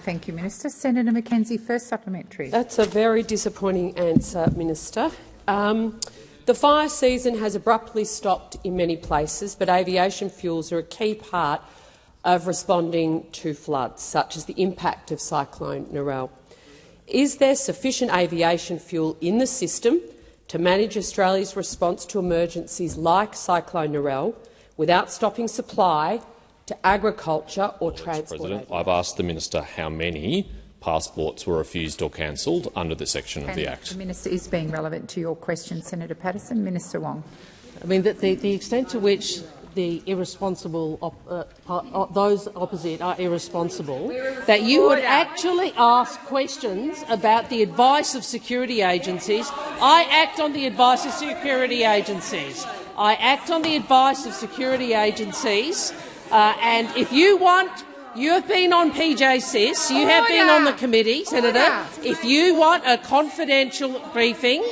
Thank you, Minister. Senator Mackenzie, first supplementary. That's a very disappointing answer, Minister. The fire season has abruptly stopped in many places, but aviation fuels are a key part of responding to floods, such as the impact of Cyclone WlLL. Is there sufficient aviation fuel in the system to manage Australia's response to emergencies like Cyclone WlLL without stopping supply to agriculture or transport? President, I've asked the minister how many passports were refused or cancelled under this section of the Act. The minister is being relevant to your question, Senator Patterson. Minister Wong. I mean, the extent to which the irresponsible, those opposite are irresponsible, that you would actually ask questions about the advice of security agencies. I act on the advice of security agencies. I act on the advice of security agencies. And if you want, you have been on PJSIS, you have been on the committee, Senator. If you want a confidential briefing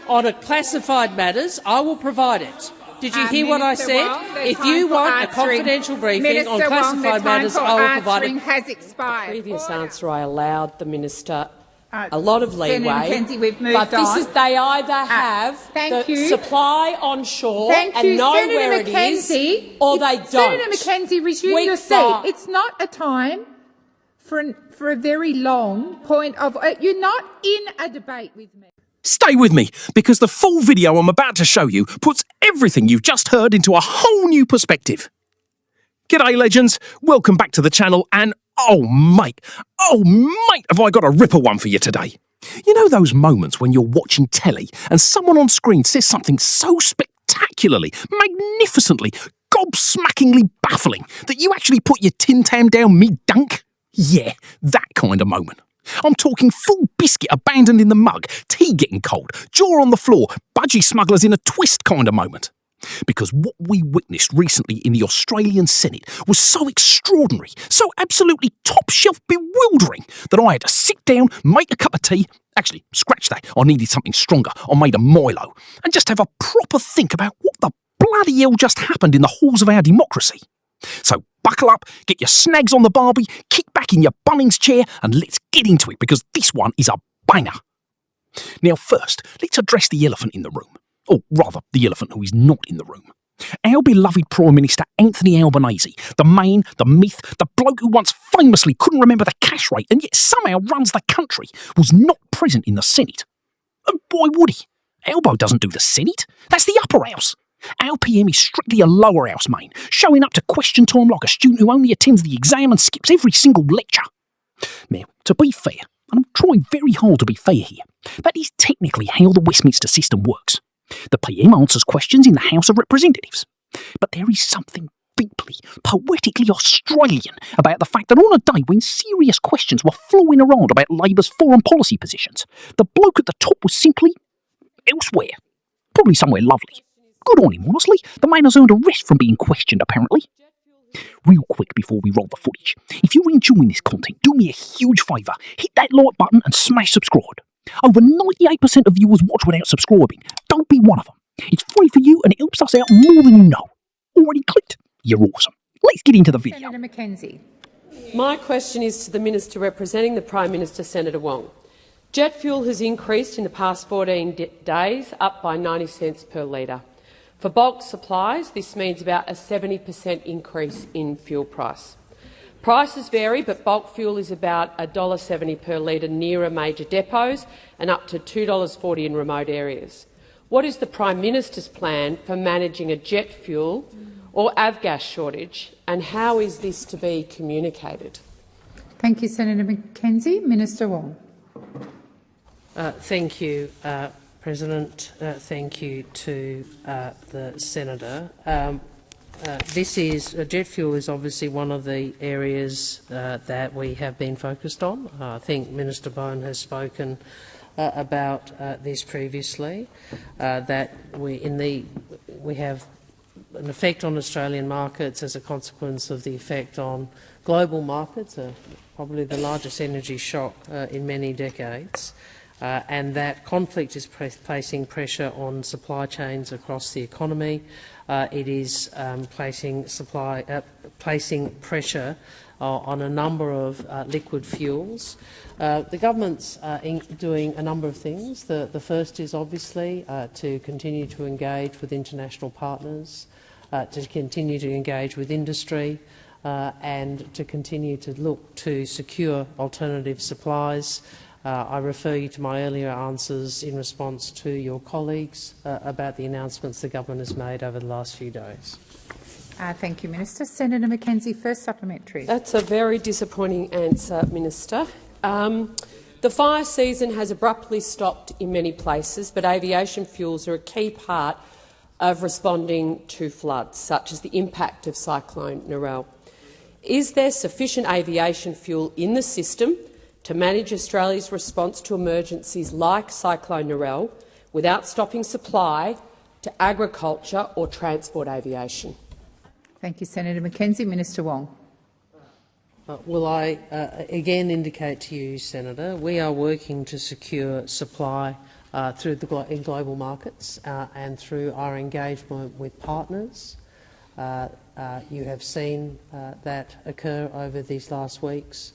on a classified matters, I will provide it. Did you hear what I said? If you want a confidential briefing on classified matters, I will provide it. Has expired. The previous answer, I allowed the minister a lot of leeway, Mackenzie, we've moved but this is they either have the supply onshore and know where it is, or they don't. Senator Mackenzie, resume your seat. It's not a time for a very long point of. You're not in a debate with me. Stay with me, because the full video I'm about to show you puts everything you've just heard into a whole new perspective. G'day, legends. Welcome back to the channel, and oh mate, have I got a ripper one for you today. You know those moments when you're watching telly and someone on screen says something so spectacularly, magnificently, gobsmackingly baffling that you actually put your Tim Tam down mid-dunk? Yeah, that kind of moment. I'm talking full biscuit abandoned in the mug, tea getting cold, jaw on the floor, budgie smugglers in a twist kind of moment. Because what we witnessed recently in the Australian Senate was so extraordinary, so absolutely top-shelf bewildering, that I had to sit down, make a cup of tea, actually, scratch that, I needed something stronger, I made a Milo, and just have a proper think about what the bloody hell just happened in the halls of our democracy. So buckle up, get your snags on the barbie, kick back in your Bunnings chair, and let's get into it, because this one is a banger. Now first, let's address the elephant in the room. Or rather, the elephant who is not in the room. Our beloved Prime Minister Anthony Albanese, the man, the myth, the bloke who once famously couldn't remember the cash rate and yet somehow runs the country, was not present in the Senate. And why would he? Albo doesn't do the Senate. That's the upper house. Our PM is strictly a lower house main, showing up to question time like a student who only attends the exam and skips every single lecture. Now, to be fair, and I'm trying very hard to be fair here, that is technically how the Westminster system works. The PM answers questions in the House of Representatives. But there is something deeply, poetically Australian about the fact that on a day when serious questions were flowing around about Labor's foreign policy positions, the bloke at the top was simply elsewhere. Probably somewhere lovely. Good on him, honestly. The man has earned a rest from being questioned, apparently. Real quick before we roll the footage, if you're enjoying this content, do me a huge favour. Hit that like button and smash subscribe. Over 98% of viewers watch without subscribing. Don't be one of them. It's free for you and it helps us out more than you know. Already clicked? You're awesome. Let's get into the video. Senator Mackenzie. My question is to the Minister representing the Prime Minister, Senator Wong. Jet fuel has increased in the past 14 days, up by 90 cents per litre. For bulk supplies, this means about a 70% increase in fuel price. Prices vary, but bulk fuel is about $1.70 per litre nearer major depots and up to $2.40 in remote areas. What is the Prime Minister's plan for managing a jet fuel or avgas shortage, and how is this to be communicated? Thank you, Senator Mackenzie. Minister Wong. Thank you, President. Thank you to the Senator. Jet fuel is obviously one of the areas that we have been focused on. I think Minister Bone has spoken about this previously, that we have an effect on Australian markets as a consequence of the effect on global markets, probably the largest energy shock in many decades. And that conflict is placing pressure on supply chains across the economy. It is placing pressure on a number of liquid fuels. The government's doing a number of things. The first is obviously to continue to engage with international partners, to continue to engage with industry, and to continue to look to secure alternative supplies. I refer you to my earlier answers in response to your colleagues about the announcements the government has made over the last few days. Thank you, Minister. Senator Mackenzie, first supplementary. That's a very disappointing answer, Minister. The fire season has abruptly stopped in many places, but aviation fuels are a key part of responding to floods, such as the impact of Cyclone WlLL. Is there sufficient aviation fuel in the system to manage Australia's response to emergencies like Cyclone WlLL without stopping supply to agriculture or transport aviation? Thank you, Senator Mackenzie. Minister Wong. Will I again indicate to you, Senator, we are working to secure supply through in global markets and through our engagement with partners. You have seen that occur over these last weeks.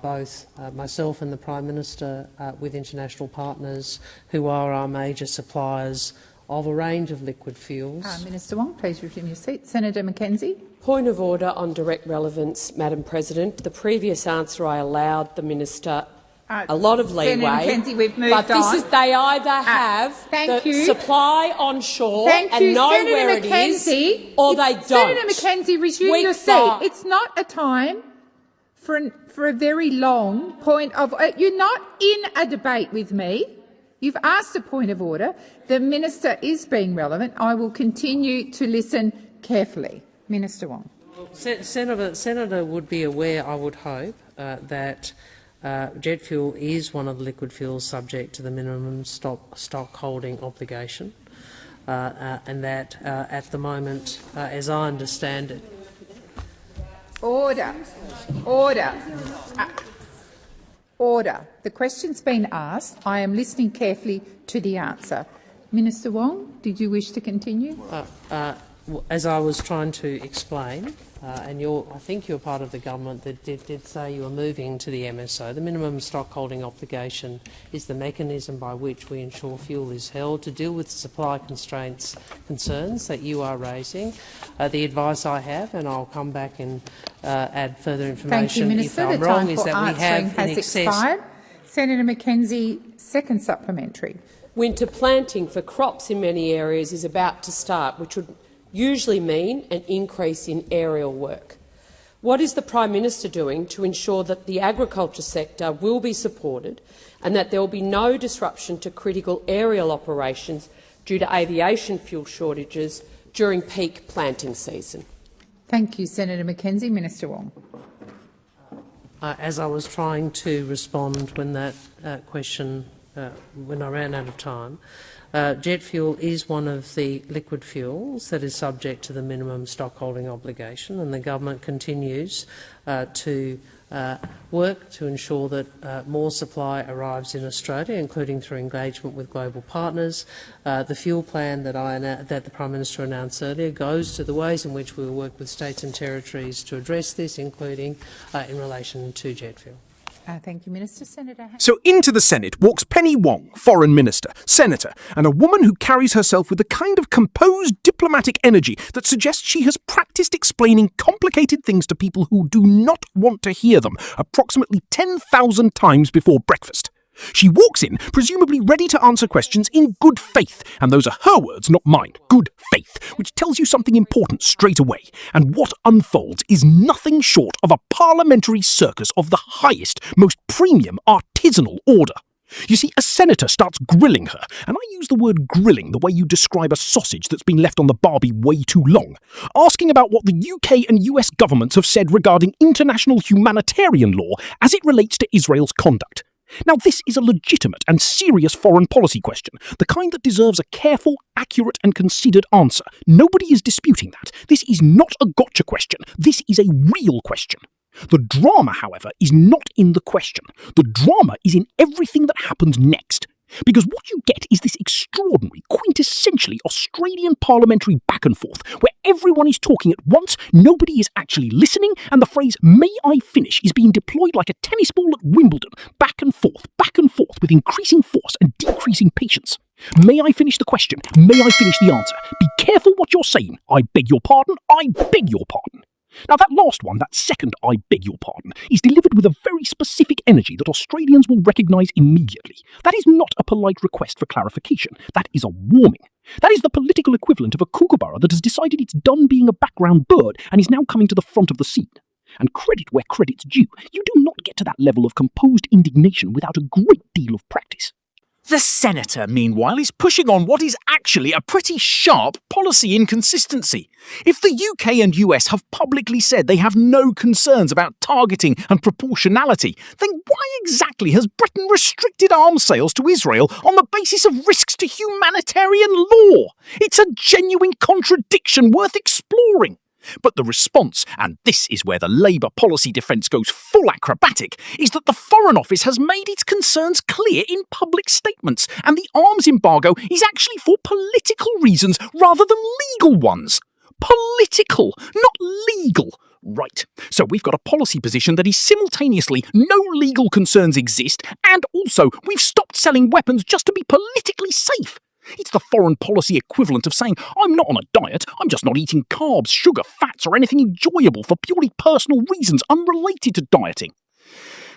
Both myself and the Prime Minister with international partners who are our major suppliers of a range of liquid fuels. Minister Wong, please resume your seat. Senator Mackenzie. Point of order on direct relevance, Madam President. The previous answer I allowed the minister a lot of leeway. Senator Mackenzie, we've moved but this on. is they either have the supply onshore and know Senator where Mackenzie, it is, or they don't. Senator Mackenzie, resume your seat. It's not a time for a very long point of. You're not in a debate with me. You've asked a point of order. The minister is being relevant. I will continue to listen carefully. Minister Wong. Senator would be aware, I would hope, that jet fuel is one of the liquid fuels subject to the minimum stock holding obligation, and that at the moment, as I understand it— Order. Order. Order. The question's been asked. I am listening carefully to the answer. Minister Wong, did you wish to continue? As I was trying to explain, and I think you're part of the government that did say you were moving to the MSO. The minimum stock holding obligation is the mechanism by which we ensure fuel is held to deal with supply constraints concerns that you are raising. The advice I have, and I'll come back and add further information if I'm wrong, is that we have in excess— expired. Senator Mackenzie, second supplementary. Winter planting for crops in many areas is about to start, which would usually mean an increase in aerial work. What is the Prime Minister doing to ensure that the agriculture sector will be supported and that there will be no disruption to critical aerial operations due to aviation fuel shortages during peak planting season? Thank you, Senator Mackenzie. Minister Wong. As I was trying to respond when that question, when I ran out of time, jet fuel is one of the liquid fuels that is subject to the minimum stock holding obligation, and the government continues to work to ensure that more supply arrives in Australia, including through engagement with global partners. The fuel plan that the Prime Minister announced earlier goes to the ways in which we will work with states and territories to address this, including in relation to jet fuel. Thank you, Minister. Senator. So into the Senate walks Penny Wong, Foreign Minister, Senator, and a woman who carries herself with the kind of composed diplomatic energy that suggests she has practiced explaining complicated things to people who do not want to hear them approximately 10,000 times before breakfast. She walks in, presumably ready to answer questions in good faith, and those are her words, not mine. Good faith, which tells you something important straight away. And what unfolds is nothing short of a parliamentary circus of the highest, most premium, artisanal order. You see, a senator starts grilling her, and I use the word grilling the way you describe a sausage that's been left on the barbie way too long, asking about what the UK and US governments have said regarding international humanitarian law as it relates to Israel's conduct. Now, this is a legitimate and serious foreign policy question, the kind that deserves a careful, accurate and considered answer. Nobody is disputing that. This is not a gotcha question. This is a real question. The drama, however, is not in the question. The drama is in everything that happens next. Because what you get is this extraordinary, quintessentially Australian parliamentary back and forth, where everyone is talking at once, nobody is actually listening, and the phrase "may I finish" is being deployed like a tennis ball at Wimbledon, back and forth, with increasing force and decreasing patience. May I finish the question? May I finish the answer? Be careful what you're saying. I beg your pardon. I beg your pardon. Now that last one, that second "I beg your pardon," is delivered with a very specific energy that Australians will recognise immediately. That is not a polite request for clarification. That is a warning. That is the political equivalent of a kookaburra that has decided it's done being a background bird and is now coming to the front of the scene. And credit where credit's due, you do not get to that level of composed indignation without a great deal of practice. The Senator, meanwhile, is pushing on what is actually a pretty sharp policy inconsistency. If the UK and US have publicly said they have no concerns about targeting and proportionality, then why exactly has Britain restricted arms sales to Israel on the basis of risks to humanitarian law? It's a genuine contradiction worth exploring. But the response, and this is where the Labour policy defence goes full acrobatic, is that the Foreign Office has made its concerns clear in public statements, and the arms embargo is actually for political reasons rather than legal ones. Political, not legal. Right, so we've got a policy position that is simultaneously no legal concerns exist, and also we've stopped selling weapons just to be politically safe. It's the foreign policy equivalent of saying, I'm not on a diet, I'm just not eating carbs, sugar, fats or anything enjoyable for purely personal reasons unrelated to dieting.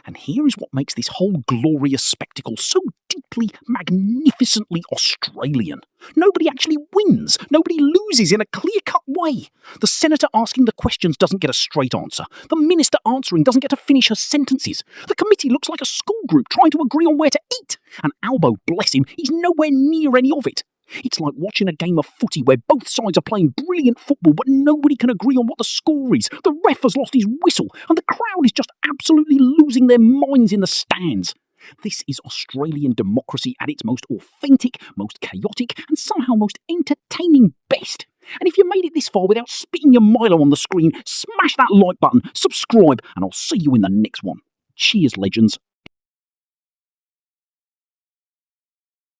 And here is what makes this whole glorious spectacle so deeply, magnificently Australian. Nobody actually wins. Nobody loses in a clear-cut way. The senator asking the questions doesn't get a straight answer. The minister answering doesn't get to finish her sentences. The committee looks like a school group trying to agree on where to eat. And Albo, bless him, is nowhere near any of it. It's like watching a game of footy where both sides are playing brilliant football but nobody can agree on what the score is. The ref has lost his whistle and the crowd is just absolutely losing their minds in the stands. This is Australian democracy at its most authentic, most chaotic and somehow most entertaining best. And if you made it this far without spitting your Milo on the screen, smash that like button, subscribe and I'll see you in the next one. Cheers, legends.